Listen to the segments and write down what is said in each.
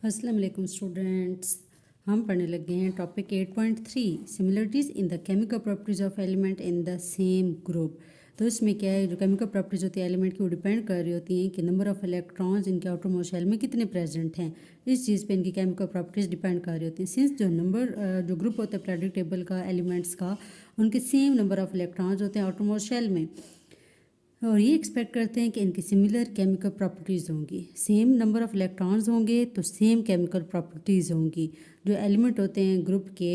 अस्सलाम वालेकुम स्टूडेंट्स। हम पढ़ने लगे हैं topic 8.3 similarities in the chemical properties of element in the same group. तो इसमें क्या है, जो केमिकल प्रॉपर्टीज़ होती है एलिमेंट की वो डिपेंड कर रही होती हैं कि नंबर ऑफ़ इलेक्ट्रॉन्स इनके आउटरमोस्ट शेल में कितने प्रेजेंट हैं। इस चीज़ पे इनकी केमिकल प्रॉपर्टीज़ डिपेंड कर रही होती हैं। सिंस जो ग्रुप होता है पीरियोडिक टेबल का एलिमेंट्स का, उनके सेम नंबर ऑफ़ इलेक्ट्रॉन्स होते हैं आउटरमोस्ट शेल में, और ये एक्सपेक्ट करते हैं कि इनकी सिमिलर केमिकल प्रॉपर्टीज़ होंगी। सेम नंबर ऑफ़ इलेक्ट्रॉन्स होंगे तो सेम केमिकल प्रॉपर्टीज़ होंगी। जो एलिमेंट होते हैं ग्रुप के,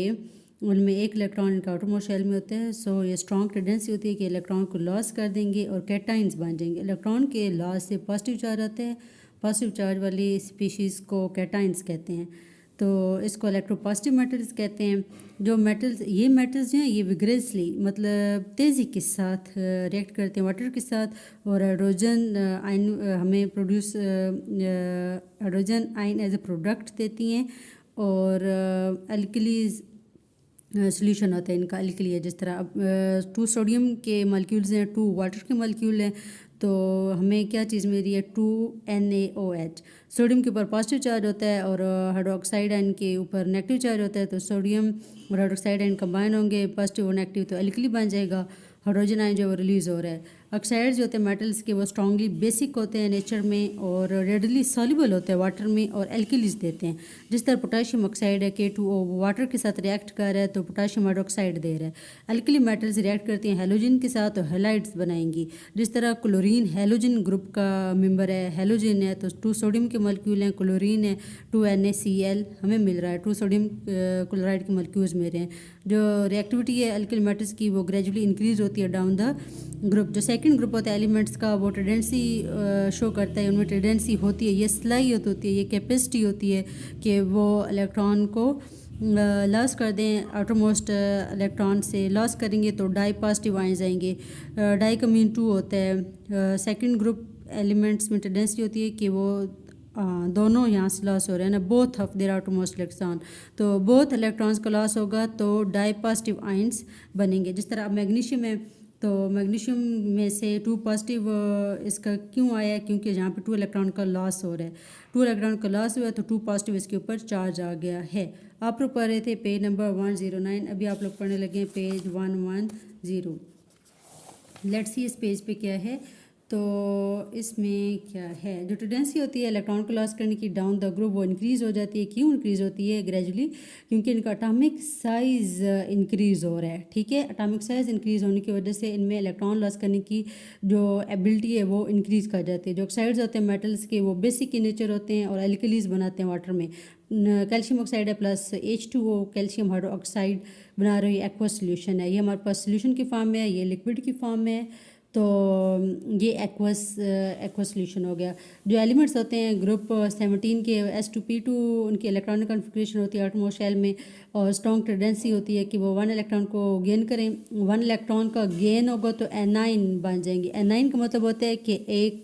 उनमें एक इलेक्ट्रॉन इनका आउटरमोस्ट शेल में होता है, सो ये स्ट्रॉन्ग टेंडेंसी होती है कि इलेक्ट्रॉन को लॉस कर देंगे और कैटाइंस बन जाएंगे। इलेक्ट्रॉन के लॉस से पॉजिटिव चार्ज आता है, पॉजिटिव चार्ज वाली स्पीशीज़ को कैटाइंस कहते हैं। तो इसको इलेक्ट्रोपॉजिटिव मेटल्स कहते हैं। जो मेटल्स जो हैं ये विग्रेसली मतलब तेज़ी के साथ रिएक्ट करते हैं वाटर के साथ, और हाइड्रोजन आयन हमें produce hydrogen ion as a product देती हैं, और एल्कलीज सोल्यूशन होता है इनका एल्कली है। जिस तरह अब 2 सोडियम के मॉलिक्यूल्स हैं, 2 वाटर के मॉलिक्यूल हैं, तो हमें क्या चीज़ मिल रही है, 2NaOH। सोडियम के ऊपर पॉजिटिव चार्ज होता है और हाइड्रोक्साइड आयन के ऊपर नेगेटिव चार्ज होता है। तो सोडियम और हाइड्रोक्साइड आयन कंबाइन होंगे, पॉजिटिव और नेगेटिव, तो एल्कली बन जाएगा। हाइड्रोजन आयन जो वो रिलीज़ हो रहा है। ऑक्साइड्स जो होते हैं मेटल्स के, वो स्ट्रांगली बेसिक होते हैं नेचर में और रेडली सॉल्युबल होते हैं वाटर में और एल्कलीज देते हैं। जिस तरह पोटेशियम ऑक्साइड है K2O, वो वाटर के साथ रिएक्ट कर रहा है तो पोटेशियम हाइड्रोक्साइड दे रहा है। एल्कली मेटल्स रिएक्ट करती हैं हेलोजन के साथ तो हेलाइड्स बनाएंगी। जिस तरह क्लोरीन हेलोजन ग्रुप का मेंबर है, हेलोजन है, तो 2 सोडियम के मॉलिक्यूल हैं, क्लोरीन है, 2NaCl हमें मिल रहा है, 2 सोडियम क्लोराइड के मॉलिक्यूल्स मेरे हैं। जो रिएक्टिविटी है एल्कली मेटल्स की वो ग्रेजुअली इंक्रीज होती है डाउन द ग्रुप। जो सेकंड ग्रुप होता है एलिमेंट्स का, वो टेंडेंसी शो करता है, उनमें टेंडेंसी होती है, ये सलाहियत होती है, ये कैपेसिटी होती है कि वो इलेक्ट्रॉन को लॉस कर दें। आउटरमोस्ट इलेक्ट्रॉन से लॉस करेंगे तो डाई पॉजिटिव आयंस आएंगे। डाई का मीन 2 होता है। सेकंड ग्रुप एलिमेंट्स में टेंडेंसी होती है कि वो दोनों यहाँ से लॉस हो रहे हैं ना, both of their outermost electron, तो बोथ इलेक्ट्रॉन्स का लॉस होगा तो डाई पॉजिटिव आयंस बनेंगे। जिस तरह अब मैग्नीशियम है, तो मैग्नीशियम में से 2 पॉजिटिव इसका क्यों आया, क्योंकि यहाँ पे 2 इलेक्ट्रॉन का लॉस हो रहा है। 2 इलेक्ट्रॉन का लॉस हुआ तो 2 पॉजिटिव इसके ऊपर चार्ज आ गया है। आप लोग पढ़ रहे थे पेज नंबर 109, अभी आप लोग पढ़ने लगे हैं पेज 110। लेट्स सी इस पेज पे क्या है। तो इसमें क्या है, जो टेंडेंसी होती है इलेक्ट्रॉन को लॉस करने की डाउन द ग्रुप, वो इंक्रीज़ हो जाती है। क्यों इंक्रीज़ होती है ग्रेजुअली, क्योंकि इनका एटॉमिक साइज़ इंक्रीज़ हो रहा है। ठीक है, एटॉमिक साइज़ इंक्रीज़ होने की वजह से इनमें इलेक्ट्रॉन लॉस करने की जो एबिलिटी है वो इंक्रीज़ कर जाती है। जो ऑक्साइड्स होते हैं मेटल्स के, वो बेसिक इन नेचर होते हैं और एल्कलीज बनाते हैं वाटर में। कैल्शियम ऑक्साइड है प्लस H2O, कैल्शियम हाइड्रोक्साइड बना रही एक्वा सोल्यूशन है। ये हमारे पास सोल्यूशन की फॉर्म में है, ये लिक्विड की फॉर्म में है, तो ये एक्वा सोल्यूशन हो गया। जो एलिमेंट्स होते हैं ग्रुप 17 के, S2P2 उनकी इलेक्ट्रॉनिक कॉन्फ़िगरेशन होती है आटमोस्ट शेल में, और स्ट्रॉन्ग टेंडेंसी होती है कि वो 1 इलेक्ट्रॉन को गेन करें। 1 इलेक्ट्रॉन का गेन होगा तो एनाइन बन जाएंगे। एनाइन का मतलब होता है कि एक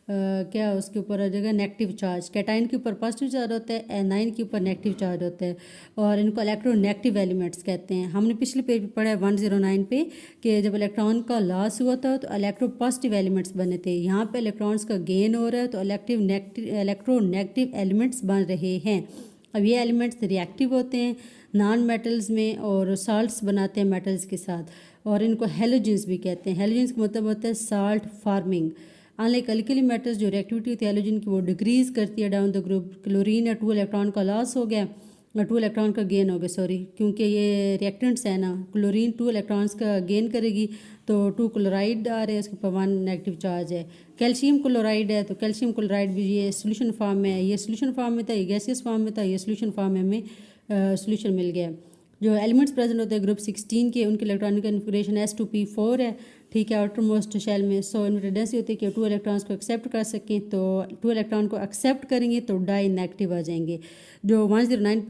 क्या उसके ऊपर आ जाएगा नेगेटिव चार्ज। कैटाइन के ऊपर पॉजिटिव चार्ज होता है, एनाइन के ऊपर नेगेटिव चार्ज होता है, और इनको इलेक्ट्रोनेगेटिव एलिमेंट्स कहते हैं। हमने पिछले पेज पे पढ़ा है 109 पे कि जब इलेक्ट्रॉन का लॉस हुआ था तो इलेक्ट्रोपॉजिटिव एलिमेंट्स बने थे। यहाँ पे इलेक्ट्रॉन्स का गेन हो रहा है तो इलेक्ट्रोनेगेटिव एलिमेंट्स बन रहे हैं। अब ये एलिमेंट्स रिएक्टिव होते हैं नॉन मेटल्स में और साल्ट्स बनाते हैं मेटल्स के साथ, और इनको हेलोजेंस भी कहते हैं। हेलोजेंस का मतलब होता है salt farming. Unlike alkali metals जो रिएक्टिविटी होती है हेलोजन की, वो डिक्रीज करती है डाउन द ग्रुप। क्लोरीन या 2 इलेक्ट्रॉन का लॉस हो गया, 2 इलेक्ट्रॉन का गेन हो गया, सॉरी, क्योंकि ये रिएक्टेंट्स है ना। क्लोरीन 2 इलेक्ट्रॉन्स का गेन करेगी तो 2 क्लोराइड आ रहे हैं, उसके ऊपर 1 नेगेटिव चार्ज है। कैल्शियम क्लोराइड है तो कैल्शियम क्लोराइड भी ये सोल्यूशन फॉर्म में है, ये सोल्यूशन फॉर्म में था, ये गैसियस फॉर्म में था, ये सोल्यूशन फॉर्म में हमें सोल्यूशन मिल गया। जो एलिमेंट्स प्रेजेंट होते हैं ग्रुप 16 के, उनके इलेक्ट्रॉनिक कॉन्फ़िगरेशन S2P4 है। ठीक है, आउटर मोस्ट शेल में। सो इनमें टेंडेंसी होती है कि 2 इलेक्ट्रॉन्स को एक्सेप्ट कर सकें, तो 2 इलेक्ट्रॉन को एक्सेप्ट करेंगे तो डाई नेगेटिव आ जाएंगे। जो 109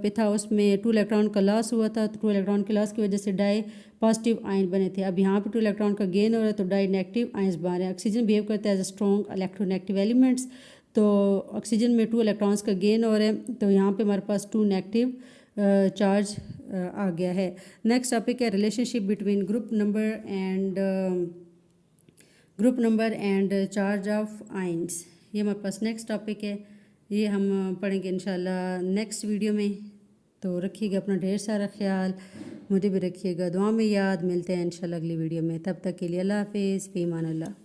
पे था उसमें 2 इलेक्ट्रॉन का लॉस हुआ था, तो 2 इलेक्ट्रॉन के लॉस की वजह से डाई पॉजिटिव आयन बने थे। अब यहाँ पे 2 इलेक्ट्रॉन का गेन हो रहा है तो डाई नेगेटिव आयंस बन रहे हैं। ऑक्सीजन बिहेव करता है as a strong electronegative elements, तो ऑक्सीजन में 2 इलेक्ट्रॉन्स का गेन हो रहा है, तो यहाँ पे हमारे पास 2 नेगेटिव चार्ज आ गया है। नेक्स्ट टॉपिक है relationship between group number and charge of ions. ये हमारे पास नेक्स्ट टॉपिक है। ये हम पढ़ेंगे इंशाल्लाह नेक्स्ट वीडियो में। तो रखिएगा अपना ढेर सारा ख्याल, मुझे भी रखिएगा दुआ में याद। मिलते हैं इंशाल्लाह अगली वीडियो में, तब तक के लिए अल्लाह हाफिज़, फ़ी अमान अल्लाह।